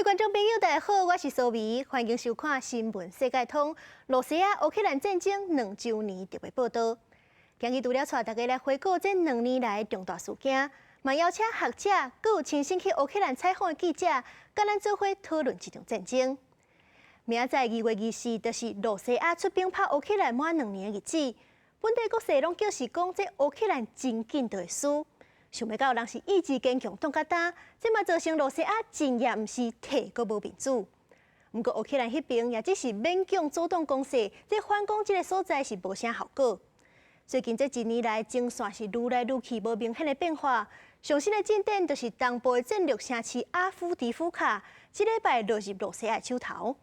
观众朋友，大家好，我是苏眉，欢迎收看《新闻世界通》。罗西亚乌克兰战争2周年特别报道。今日除了带大家来回顾这2年来重大事件，嘛邀请学者，佮有亲身去乌克兰采访的记者，甲咱做伙讨论这场战争。明仔载2月24，就是罗西亚出兵拍乌克兰满2年的日子。本地国势拢叫是讲，这乌克兰真紧就会输。想袂到人是意志坚强，挡甲打，这嘛造成罗西亚真也毋是退阁无民主。不过乌克兰迄边也只是勉强阻挡攻势，这反攻这个所在是无啥效果。最近这1年来，前线是愈来愈去无明显的变化。上新的进展就是东部的战略城市阿夫迪夫卡，这礼拜落入罗西亚手头。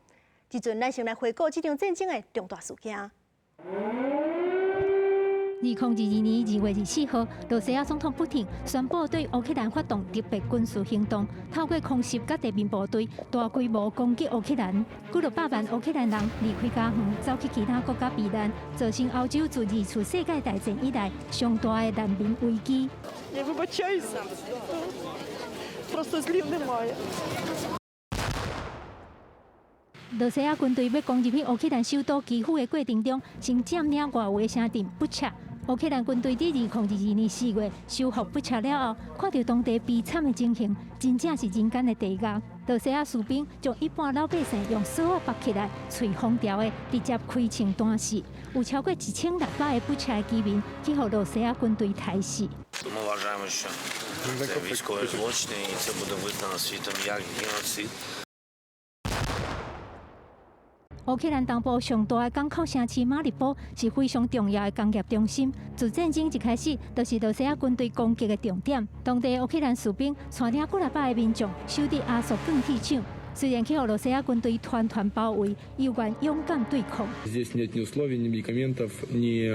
即阵咱先来回顾这场战争的重大事件。2022年2月24号，罗西亚总统普廷宣布对乌克兰发动特别军事行动，透过空袭甲地面部队大规模攻击乌克兰，几落百万乌克兰人离开家园，走去其他国家避难，造成欧洲自2次世界大战以来上大的难民危机。Я вибачаюся. Просто слів немає. 罗西亚军队要攻入去乌克兰首都基辅的过程中，先占领外围城镇不恰。乌克兰军队在2022年4月收复不恰了后，看到当地悲惨的情形，真正是人间的地狱。罗西亚士兵将一般老百姓用锁啊绑起来，嘴封条的，直接开枪弹死，有超过1600个不恰的居民去予罗西亚军队杀死。Ми вважаємо, що це військові злочини і це буде визнано світом як геноцид. 乌克兰东部上大的港口城市马里波是非常重要的工业中心。自战争一开始，就是罗西亚军队攻击的重点。当地乌克兰士兵带领几百个民众守伫阿索钢铁厂，虽然去予罗西亚军队团团包围，依然勇敢对抗。Здесь нет ни условий, ни медикаментов, ни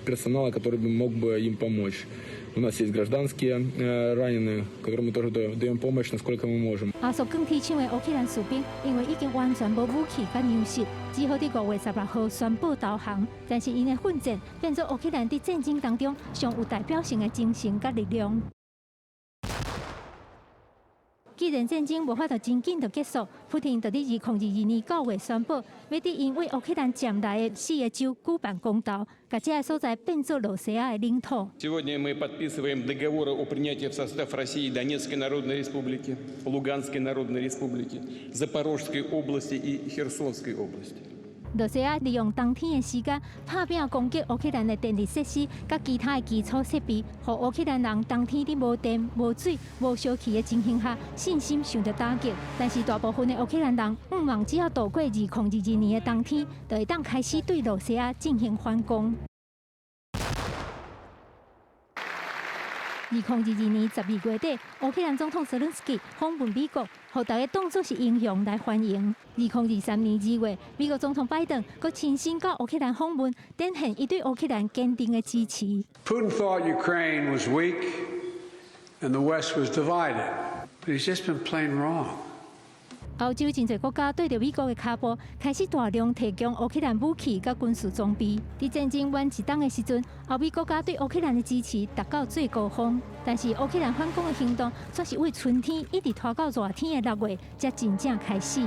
персонала, который мог бы им помочь. У нас есть гражданские раненые, которым мы тоже даем помощь, насколько мы можем. 阿索钢铁厂的乌克兰士兵因为已经完全无武器甲粮食，只好伫5月16号宣布投降。但是因的奋战变作乌克兰伫战争当中上有代表性的精神甲力量。既然战争无法度真紧就结束，普廷就伫2022年9月宣布，要伫因为乌克兰占来的4个州举办公投，把这个所在变作罗西亚的领土。Сегодня мы подписываем договоры о принятии в состав России Донецкой Народной Республики, Луганской Народной Республики, Запорожской области и Херсонской области. 罗西亚利用当天的时间，拍拼攻击乌克兰的电力设施甲其他的基础设备，互乌克兰人当天伫无电、无水、无烧气的情形下，信心受到打击。但是大部分的乌克兰人毋望只要度过2022年的冬天，就会当开始对罗西亚进行反攻。2022年12月底，乌克兰总统泽连斯基访问美国，互大家当作是英雄来欢迎。2023年2月，美国总统拜登佮亲身到乌克兰访问，展现伊对乌克兰坚定的支持。Putin thought Ukraine was weak and the West was divided, but he's just been plain wrong. 欧洲真侪国家对着美国的脚步，开始大量提供乌克兰武器甲军事装备。伫战争完一冬的时阵，欧美国家对乌克兰的支持达到最高峰。但是乌克兰反攻的行动，却是为春天一直拖到热天的6月，才真正开始。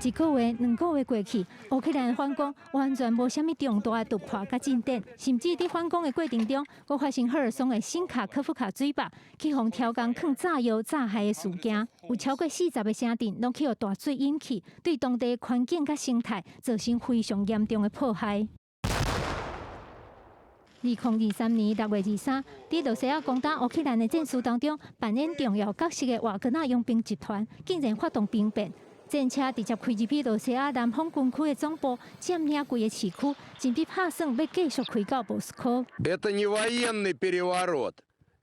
1个月、2个月过去，乌克兰的反攻完全无啥物重大的突破甲进展，甚至伫反攻的过程中，还发生赫尔松的新卡科夫卡水坝去互挑工放炸药炸害的事件，有超过40个城镇拢去互大水淹去，对当地的环境甲生态造成非常严重的迫害。2023年6月23，伫罗西亚攻打乌克兰的战事当中，扮演重要角色的瓦格纳佣兵集团竟然发动兵变。战车直接开入去罗西亚南方军区的总部，占领规个市区，甚至打算要继续开到莫斯科。Это не военный переворот,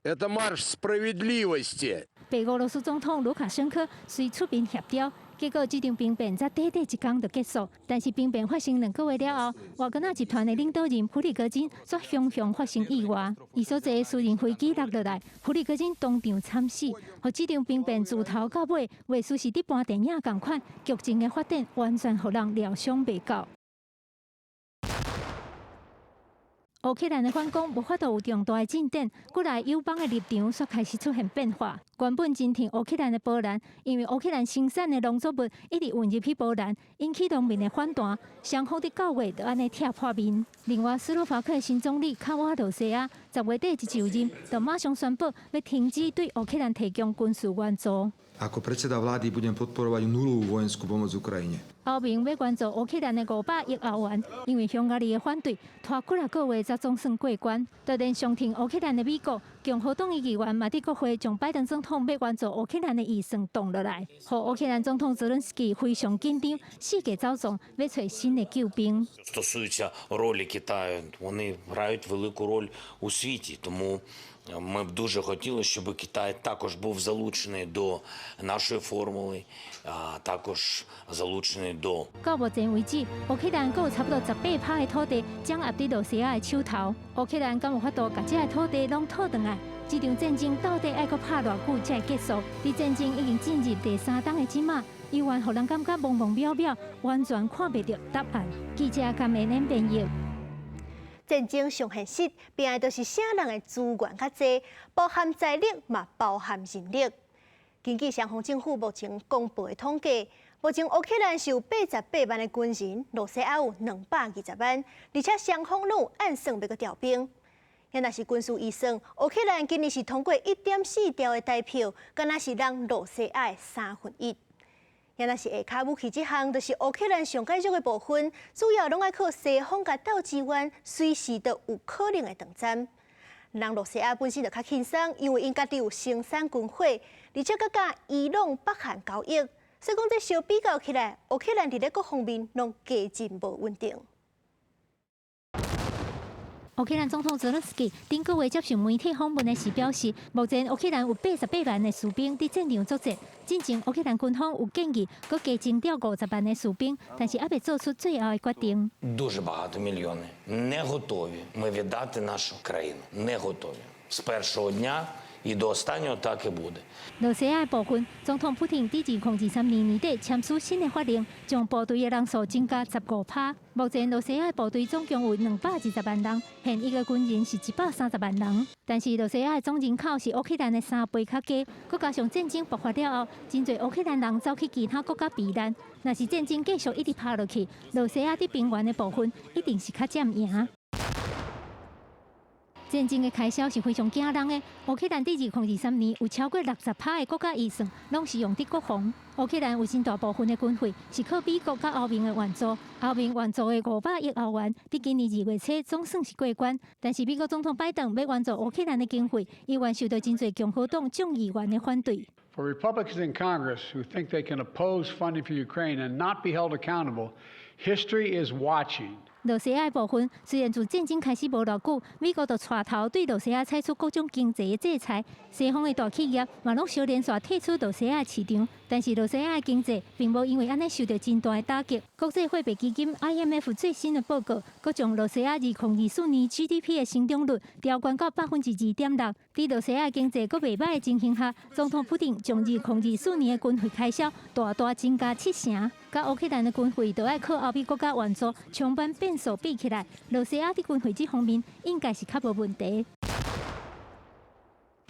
это марш справедливости. 白俄罗斯总统卢卡申科虽出面协调，结果这场兵变才短短1天就结束。但是兵变发生2个月了后，瓦格纳集团的领导人普里戈金却常常发生意外，伊所坐的私人飞机落落来，普里戈金当场惨死。和这场兵变自头到尾，袂输是伫般电影同款，剧情的发展完全互人料想袂到。乌克兰的反攻无法度有重大的进展，古来友邦的立场却开始出现变化。原本真挺乌克兰的波兰，因为乌克兰生产的农作物一直运入去波兰，引起农民的反弹。双方伫9月就安尼拆破面。另外，斯洛伐克的新总理卡瓦罗西亚10月底一就任，就马上宣布要停止对乌克兰提供军事援助。Ako predseda vlády budem podporovať nulovú vojenskú pomoc Ukrajine. 欧盟要援助乌克兰的500亿欧元，因为匈牙利的反对，拖几个月才总算过关。就连相挺乌克兰的美国共和党的议员嘛，伫国会将拜登总统要援助乌克兰的预算动落来，互乌克兰总统泽连斯基非常紧张，世界走动要找新的救兵。Стосується ролі Китаю, вони грають велику роль у світі, тому ми б дуже хотіли, щоб Китай також був залучений до нашої формули, а також залучений до. 到目前为止，乌克兰还有差不多18%的土地掌握伫罗西亚的手头。乌克兰敢有法度把这个土地拢讨回来？这场战争到底要搁拍偌久才会结束？伫战争已经进入第3冬的即马，依然互人感觉懵懵渺渺，完全看不到答案。记者甘会恁编译。战争上现实，边个都是啥人的资源较济，包含财力嘛，包含人力。根据双方政府目前公布的统计，目前乌克兰是有88万的军人，罗西亚有220万，而且双方拢有暗算要个调兵。也若是军事预算，乌克兰今年是通过1.4条的代票，敢若是让罗西亚的1/3。也若是下骹武器这项，就是乌克兰上介入的部分，主要拢爱靠西方甲斗支援，随时都有可能的动战。人罗西亚本身就较轻松，因为因家己有生产军火，而且佮甲伊朗、北韩交易，所以讲这相比较起来，乌克兰伫咧各方面拢加真无稳定。乌克兰总统泽连斯基顶个月接受媒体访问的时表示，目前乌克兰有88万的士兵伫战场作战。进前乌克兰军方有建议，佮加征调50万的士兵，但是还未做出最后的决定。Дуже багато мільйонів не готові ми віддати нашу країну. Не готові. З першого дня і до останнього так і буде. 罗西亚的部分，总统普廷伫2023年年底签署新的法令，将部队的人数增加15%。目前罗西亚的部队总共有220万人，现役的军人是130万人。但是罗西亚的总人口是乌克兰的3倍较低，佮加上战争爆发了后，真侪乌克兰人走去其他国家避难。若是战争继续一直拍落去，罗西亚伫平原的部分一定是较占赢。战争的开销是非常惊人的。乌克兰伫2023年有超过60%的国家预算拢是用伫国防。乌克兰有真大部分的军费是靠美国甲欧盟的援助，欧盟援助的500亿欧元，伫今年2月初总算是过关。但是美国总统拜登要援助乌克兰的经费，依然受到真侪共和党众议员的反对。For Republicans in Congress who think they can oppose funding for Ukraine and not be held accountable, history is watching. 罗西亚的部分虽然自战争开始无偌久，美国就带头对罗西亚采取各种经济的制裁，西方的大企业嘛拢小连续退出罗西亚市场，但是罗西亚的经济并无因为安尼受到真大的打击。国际货币基金 IMF 最新的报告，佮将罗西亚2024年 GDP 的成长率调悬到2.6%。伫罗西亚经济佮袂歹的情形下，总统普廷将2024年的军费开销大大增加7成。甲乌克兰的军费都要靠欧美国家援助，充分变数比起来，罗西亚伫军费这方面应该是较无问题。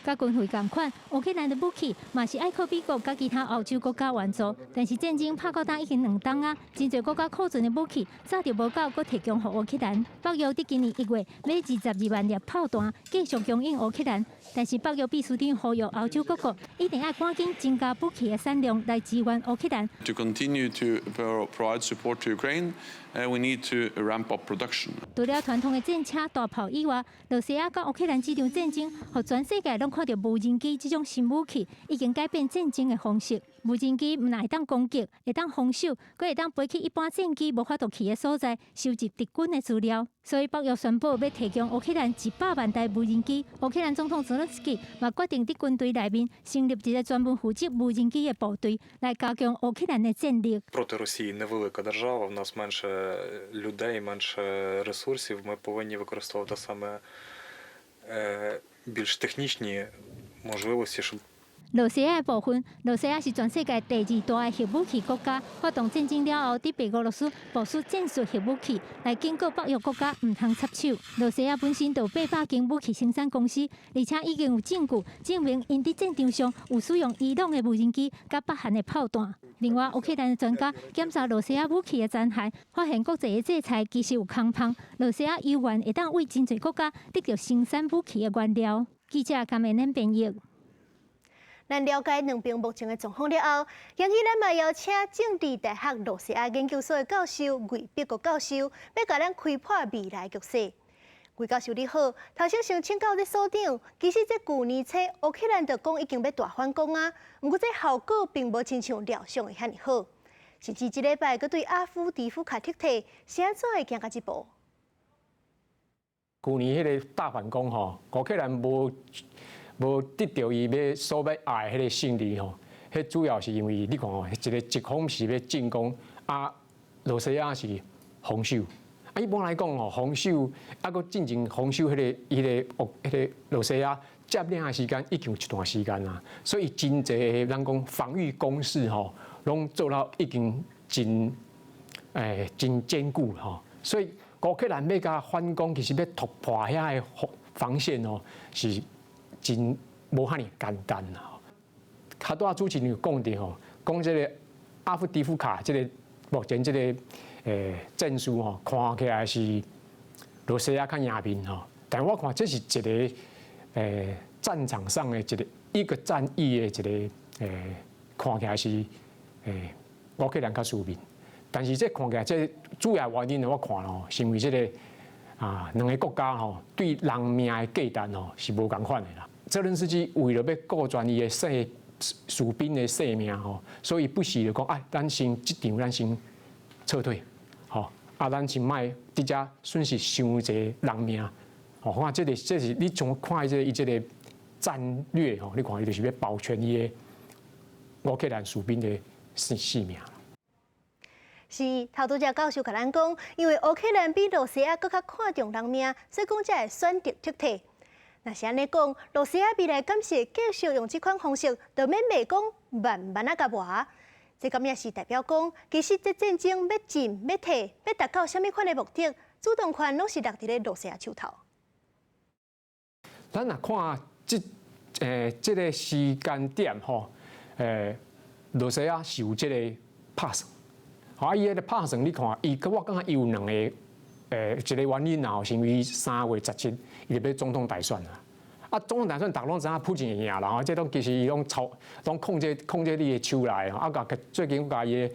甲军费同款，乌克兰的武器嘛是爱靠美国甲其他欧洲国家援助。但是战争拍到当已经2冬啊，真侪国家库存的武器早就无够，佮提供予乌克兰。北约伫今年1月买22万粒炮弹，继续供应乌克兰。但是北约秘书长呼吁欧洲各国一定要赶紧增加武器的产量来支援乌克兰。To continue to provide support to Ukraine, we need to ramp up production. 除了传统的战车、大炮以外，罗西亚甲乌克兰这场战争，互全世界拢看到无人机这种新武器已经改变战争的方式。无人机唔但会当攻击，会当防守，佮会当飞去一般战机无法度去的所在，收集敌军的资料。所以北约宣布要提供乌克兰100万台无人机。乌克兰总统泽连斯基嘛决定伫军队内面成立一个专门负责无人機嘅部隊，來加強烏克蘭嘅戰力。Проти Росії невелика держава, в нас менше людей, менше ресурсів. Ми повинні використовувати саме більш технічні можливості, щоб 罗西亚的部分，罗西亚是全世界第2大的核武器国家。发动战争了后，伫白俄罗斯部署战术核武器，来警告北约国家唔通插手。罗西亚本身就有800间武器生产公司，而且已经有证据证明因伫战场上有使用伊朗的无人机甲北韩的炮弹。另外，乌克兰的专家检查罗西亚武器的残骸，发现国际的制裁其实有空碰，罗西亚有缘会当为真侪国家得到生产武器的原料。记者甘美恁编译。咱了解两边目前的状况了后，今日咱嘛邀请政治大学罗西亚研究所的教授魏必国教授，要甲咱开破未来局势。魏教授你好，头先想请教这所长，其实这旧年初乌克兰就讲已经要大反攻啊，不过这效果并无亲像料想的遐尼好，甚至这礼拜佮对阿夫迪夫卡撤退，是安怎会行到这步？旧年迄个大反攻吼，乌克兰无得到伊所要爱迄个胜利吼，迄主要是因为你看吼，一方是要进攻，罗西亚是防守。一般来讲吼，防守搁进行防守，迄个罗西亚占领的时间已经有一段时间啦，所以真侪咱讲防御工事吼，拢做到已经真坚固吼，所以乌克兰要甲反攻，其实要突破遐个防线吼，是真无遐尼简单啦。卡多亚主席有讲的吼，讲这个阿夫迪夫卡这个目前这个战术吼，看起来是罗西亚较赢面吼，但我看这是一个战场上的一个战役的一个看起来是乌克兰较输面，但是这看起来这主要原因我看吼，是因为这个两个国家吼对人命的价值吼是无共款的啦。泽连斯基为了要顾全伊的士兵的性命吼，所以不时就讲咱先这场咱先撤退，吼咱先卖伫遮损失伤侪人命，吼看这是你从看伊这个战略吼，你看伊就是要保全伊的乌克兰士兵的性命。是头拄只教授甲咱讲，因为乌克兰比罗西亚更较看重人命，所以讲才会选择撤退。若是安尼讲，罗西亚未来敢是会继续用这款方式，就免袂讲慢慢甲磨。这敢也是代表讲，其实这战争要进要退，要达到什么款的目的，主动权拢是落伫咧罗西亚手头。咱若看这个时间点吼，罗西亚是有这个拍算，伊迄个拍算你看，我感觉伊有两个一个原因啦，是因为3月17伊就要总统大选啦。总统大选，大家拢知影普京会赢啦，吼，这拢其实伊拢控制你的手来，最近甲伊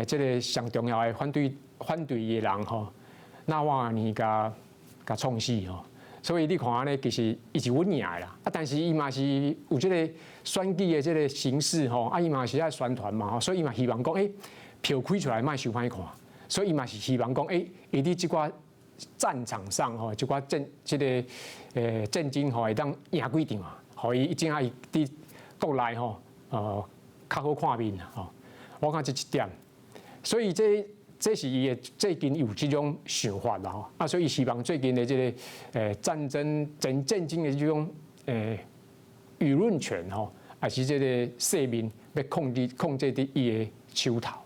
这个上重要的反对伊的人吼，纳瓦尼甲创死吼。所以你看安尼，其实伊是稳赢的啦。但是伊嘛是有这个选举的这个形式吼，伊嘛是爱宣传嘛，所以伊嘛希望讲，票开出来莫受歹看。所以伊嘛是希望讲，伊伫即寡战场上吼，即寡战争吼会当赢几场啊，互伊正啊伊伫国内吼较好看面吼。我看这一点，所以这是伊的最近有这种想法啦，所以伊希望最近的这个战争战争的这种舆论权吼，也是这个市民要控制伫伊的手头。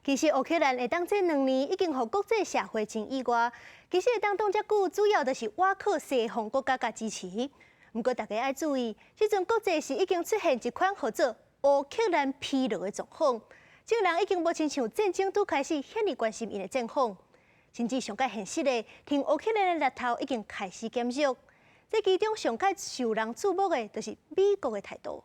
其实乌克兰会当这2年已经互国际社会真意外，其实会当当遮久，主要就是瓦靠西方国家甲支持。不过大家要注意，即阵国际是已经出现一款叫做乌克兰疲劳的状况，这人已经无亲像战争拄开始遐尼关心因的战况，甚至上界现实的，听乌克兰的力头已经开始减弱。这其中上界受人注目的，就是美国的态度。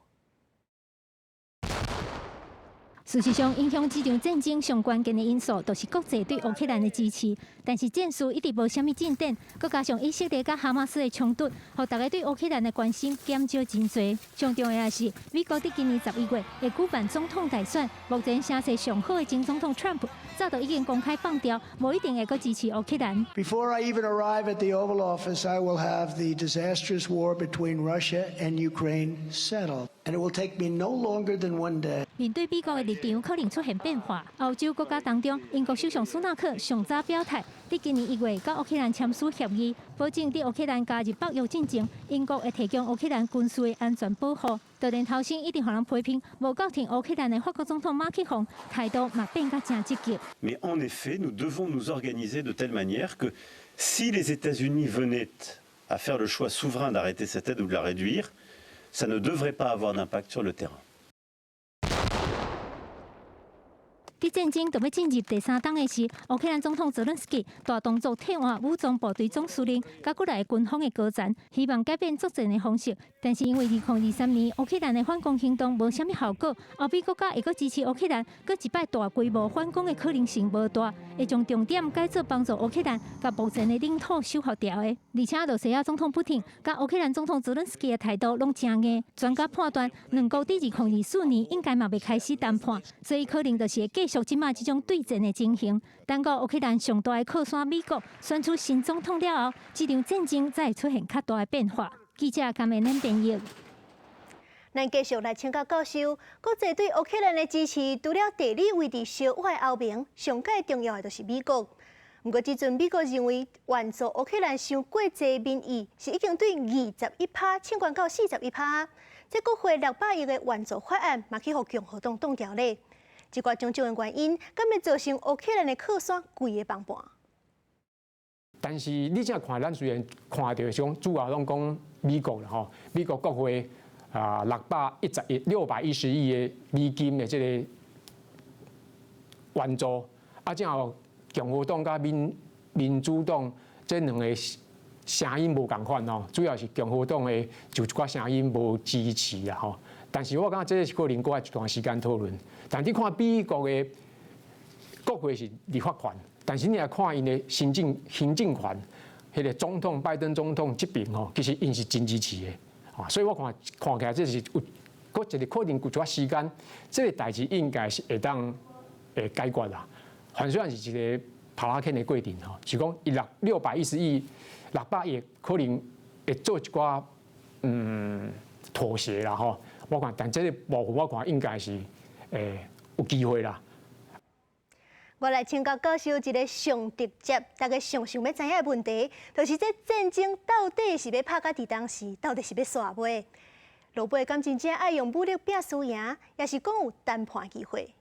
事实上，影响这场战争上关键的因素，就是国际对乌克兰的支持。但是战事一直无虾米进展，再加上以色列甲哈马斯的冲突，让大家对乌克兰的关心减少真多。上重要的是，美国伫今年11月会举办总统大选，目前声势上好的前总统 Trump 早就已经公开放调，无一定会阁支持乌克兰。Before I even arrive at the Oval Office, I will have the disastrous war between Russia and Ukraine settled. and it will take me no longer than one day. 面对美国的立场可能出现变化，欧洲国家当中，英国首相苏纳克上早表态，在今年1月跟乌克兰签署协议，保证在乌克兰加入北约进程，英国会提供乌克兰军事的安全保护。就连头先一直互人批评无够挺乌克兰的法国总统马克龙态度嘛变甲真积极。Mais en effet, nous devons nous organiser de telle manière que si les États-Unis venaient à faire le choix souverain d'arrêter cette aide ou de la réduire, ça ne devrait pas avoir d'impact sur le terrain. 在战争就要进入第3档的时，乌克兰总统泽伦斯基大动作替换武装部队总司令，甲过来军方的高层，希望改变作战的方式。但是因为2023年乌克兰的反攻行动无啥物效果，欧美国家会搁支持乌克兰，搁一摆大规模反攻的可能性无大，会将重点改做帮助乌克兰甲目前的领土守复掉的。而且罗西亚总统普京甲乌克兰总统泽伦斯基的态度拢正硬，专家判断两国在2024年应该嘛未开始谈判，所以可能就是会继续即马这种对战的情形。等到乌克兰上大的靠山美国选出新总统了后，这场战争才会出现较大的变化。记者甘美恁编译。咱继续来请教教授，国际对乌克兰的支持，除了地理位置小矮后面，上界重要的就是美国。不过，即阵美国认为援助乌克兰伤过济民意，是已经对21%侵关到41%。这国会600亿的援助法案，嘛去互共和党挡掉咧。一寡种种的原因，敢会造成乌克兰的靠山贵的崩盘。但是你正看，咱虽然看到种主要拢讲美国啦吼，美国国会611亿的美金的这个援助，啊，正有共和党甲民主党这两个声音无共款吼，主要是共和党的就一寡声音无支持啦吼。但是我感觉这是可能过一段时间讨论。但你看美国的国会是立法权。但是你来看因的行政权，迄个总统拜登总统这边吼，其实因是真支持的，啊，所以我看起来这是有，搁一个可能有一段时间，这个代志应该是会解决啦。反正是一个帕拉肯的规定吼，是讲611亿600亿可能会做一寡妥协啦吼。我看，但这个部分我看应该是有机会啦。我来请教教授一个上直接、大家上想要知影的问题，就是这战争到底是要拍到伫当时，到底是要煞尾？落尾敢真正爱用武力拼输赢，也是讲有谈判机会？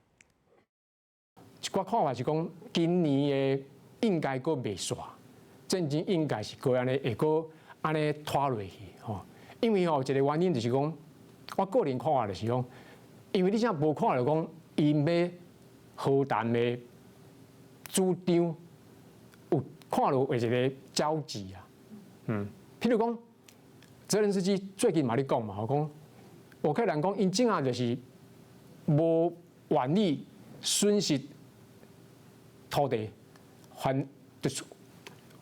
一寡看法是讲，今年的应该阁袂煞，战争应该是阁安尼会阁安尼拖落去吼。因为吼一个原因就是讲，我个人看法就是讲，因为你像无看到讲，因要和谈的。主张有看到有一个交集啊，譬如讲，泽连斯基最近嘛咧讲嘛，讲乌克兰讲因正啊就是无愿意损失土地，就是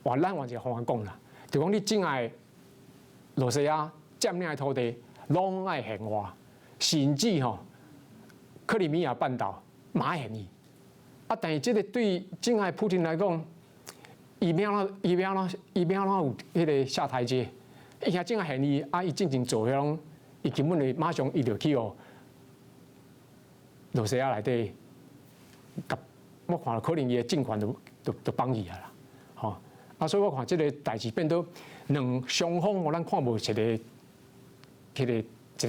咱换一个方法讲啦，就讲你正爱罗西亚占领的土地，拢爱现化，甚至吼克里米亚半岛嘛爱现伊。啊！但是这个对正爱普京来讲，伊要有迄个下台阶，伊遐正爱嫌伊啊，伊真正做迄种，伊根本就马上伊就去哦，罗西亚内底，我看可能伊的政权就放弃啊啦，吼！啊，所以我看这个代志变到双方，咱看无一个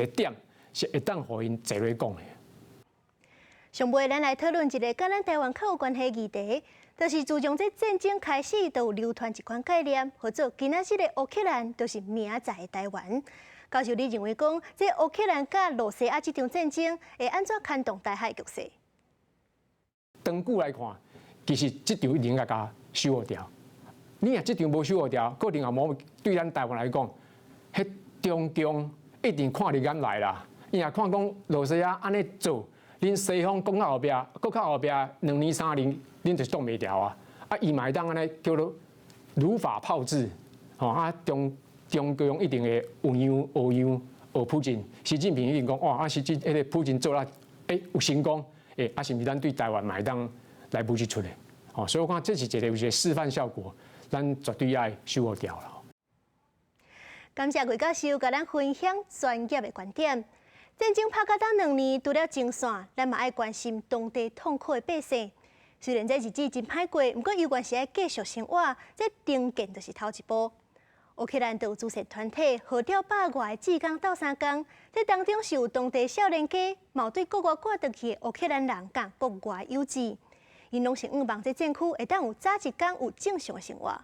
点是会当互因坐落讲的。上尾，咱来讨论一个跟咱台湾较有关系的议题，就是自从这战争开始，就有流传一款概念，叫做今仔日的乌克兰就是明仔载的台湾。教授，你认为讲，这乌克兰甲罗西亚这场战争会安怎牵动台海局势？长久来看，其实这场一定要甲修复掉。你若这场无修复掉，可能也无对咱台湾来讲，迄中共一定看入眼来啦。伊若看讲罗西亚安尼做。恁西方讲到后壁，搁较后壁2年3年，恁就挡袂牢啊！啊，伊嘛会当安尼叫做如法炮制，吼啊中共一定会有样学普京，习近平一定讲哇，啊是迄个普京做啦，有成功，啊是毋是咱对台湾嘛会当来不及出来？吼，所以我看这是一个有一个示范效果，咱绝对爱修复掉了。感谢魏教授甲咱分享专业的观点。战争拍到2年，除了前线，咱嘛爱关心当地痛苦的百姓。虽然这日子真歹过，不过有关是爱继续生活，这重建就是头一步。乌克兰有慈善团体号召100外志工斗3工，这当中是有当地少年家，嘛对国外赶倒去的乌克兰人甲国外友志，因拢是望这战区会当有早一天有正常的生活。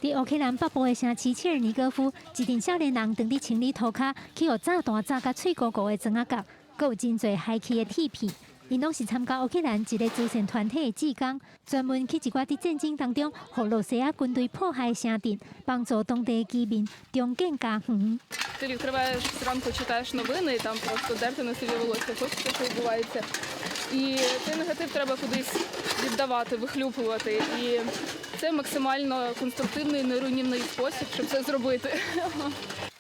伫乌克兰北部的城市切尔尼戈夫，一群少年人当伫清理涂骹，去互炸弹炸甲脆糊糊的砖仔角，阁有真侪害气的铁片。因拢是参加乌克兰一个慈善团体的志工，专门去一寡伫战争当中互罗西亚军队迫害的城镇，帮助当地居民重建家园。Ти відкриваєш зранку, читаєш новини, і там просто дерти на собі волосся, хочеться, що відбувається. І цей негатив треба кудись віддавати, вихлюпувати. І це максимально конструктивний, неруйнівний спосіб, щоб це зробити.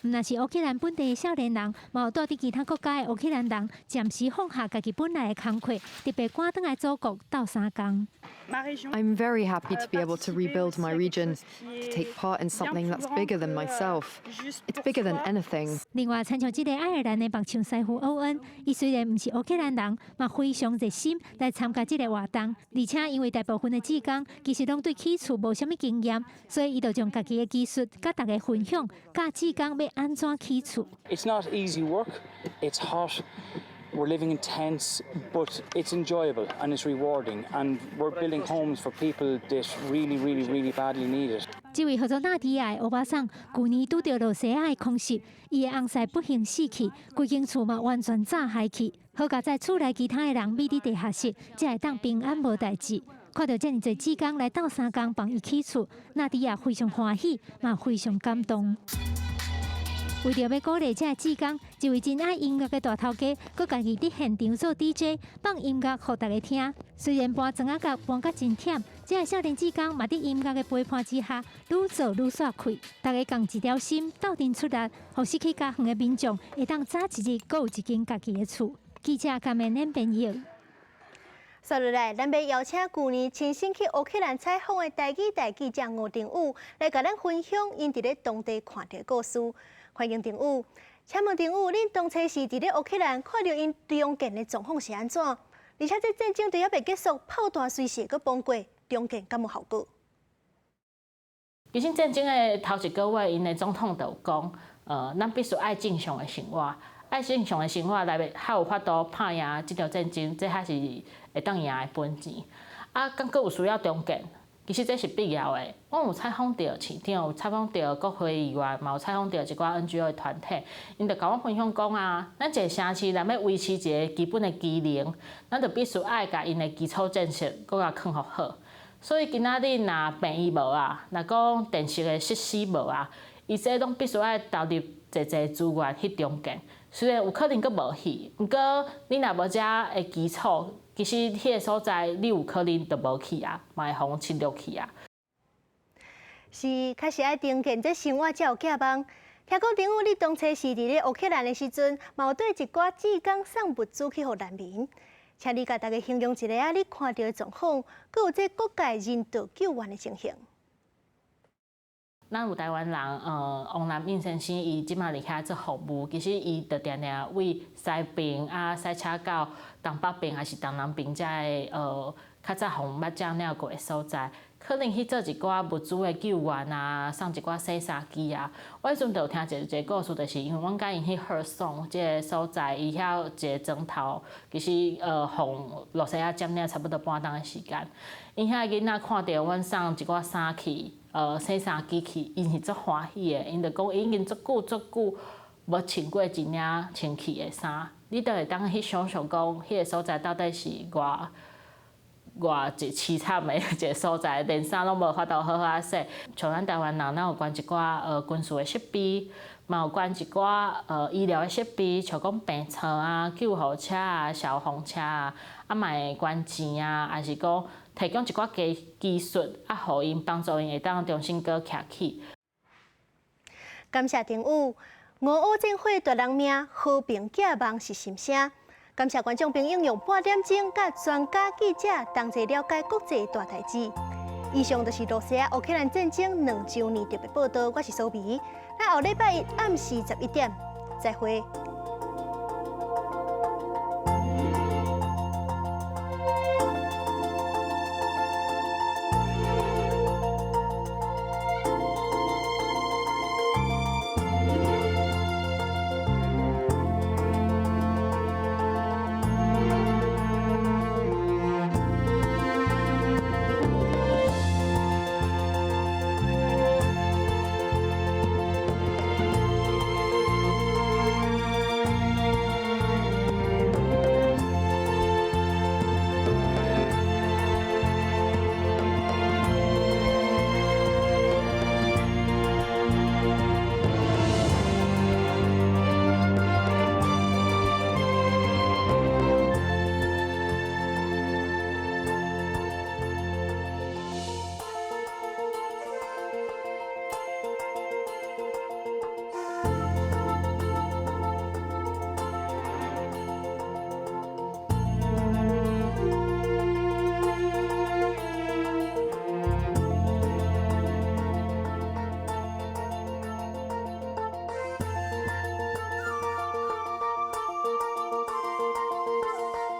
毋但是乌克兰本地的少年人，嘛有住伫其他国家的乌克兰人，暂时放下家己本来的工课，特别赶倒来祖国斗3工。I'm very happy to be able to rebuild my region, to take part in something that's bigger than myself. It's bigger than anything. 另外，参像这个爱尔兰的目唱师傅欧恩，伊虽然毋是乌克兰人，嘛非常热心来参加这个活动，而且因为大部分的志工其实拢对起厝无啥物经验，所以伊就将家己的技术甲大家分享，教志工要安怎起厝。It's not easy work. It's hot. We're living in tents, but it's enjoyable and it's rewarding. And we're building homes for people that really badly need it. 这位叫做纳迪亚的欧巴桑，去年拄到罗西亚的空袭，伊的翁婿不幸死去，规间厝嘛完全炸害去。好佳在厝内其他的人秘伫地下室，才会当平安无代志。看到这么多志工来斗3工帮伊起厝，纳迪亚非常欢喜，嘛非常感动。为着要鼓励这志工，一位真爱音乐的大头家，佮家己伫现场做 DJ， 放音乐互大家听。虽然搬砖仔角搬甲真忝，这少年志工嘛伫音乐的陪伴之下，愈做愈爽快。大家共一条心，斗阵出力，互失去家园的民众会当早一日，佮有一间家己的厝。记者感恩恁朋友。接落来，咱要邀请去年亲身去乌克兰采访的台记者吴定武，来甲咱分享因伫咧当地看到的故事。欢迎定武，请问定武，恁当初是伫咧乌克兰看到因重建的状况是安怎？而且这战争对还未结束，炮弹随时会崩过，重建敢有效果？其实战争的头1个月，因的总统就讲，咱必须爱正常的生活，爱正常的生活来还有法度拍赢这场战争，这还是会当赢的本钱。啊，敢佫有需要重建？其实这是必要的。我有采访到市长，有采访到国会议员，嘛有采访到一寡 NGO 的团体，因就甲我分享讲啊，咱一个城市若要维持一个基本的机能，咱就必须爱甲因的基础建设搁甲康复好。所以今仔日若病院无啊，若讲电视的设施无啊，伊这拢必须爱投入侪资源去重建。虽然有可能佫无去，毋过你若无遮的基础，其实迄个所在你有可能就无去啊，嘛会互侵略去啊。是，确实爱重建这生活才有寄望。听讲定武，你当初是伫咧乌克兰的时阵，嘛有对一寡志工送物资去互难民，请你甲大家形容一下你看到的状况，佮有这各界人道救援的情形。咱有台湾人，王南印先生，伊即马离开做服务，其实伊就定定为西边啊、塞车到东北边还是东南边遮个较早互捌照料过的所在，可能去做一寡物资的救援啊，送一寡洗衫机啊。我迄阵就有听一个故事，就是因为阮甲因去赫松即个所在，伊遐一个砖头，其实互罗西亚占领差不多半冬的时间。因遐囡仔看到阮送一寡衫去。洗衫机去，因是足欢喜的。因就讲已经足久无穿过一领清气的衫，你就会当去想象讲，迄个所在到底是偌一凄惨的一个所在，连衫拢无法度好好洗。像咱台湾人，咱有关一寡军事的设备，嘛有关一寡医疗的设备，像讲病床啊、救护车啊、消防车啊，嘛会关钱啊，还是讲。提供一寡技术，互因帮助因会当重新搁徛起。感谢定武，俄乌战火夺人命，和平寄望是心声。感谢观众朋友用半点钟甲专家记者同齐了解国际大代志。以上就是罗西亚乌克兰战争2周年特别报道，我是苏眉。咱后礼拜一暗时11点再会。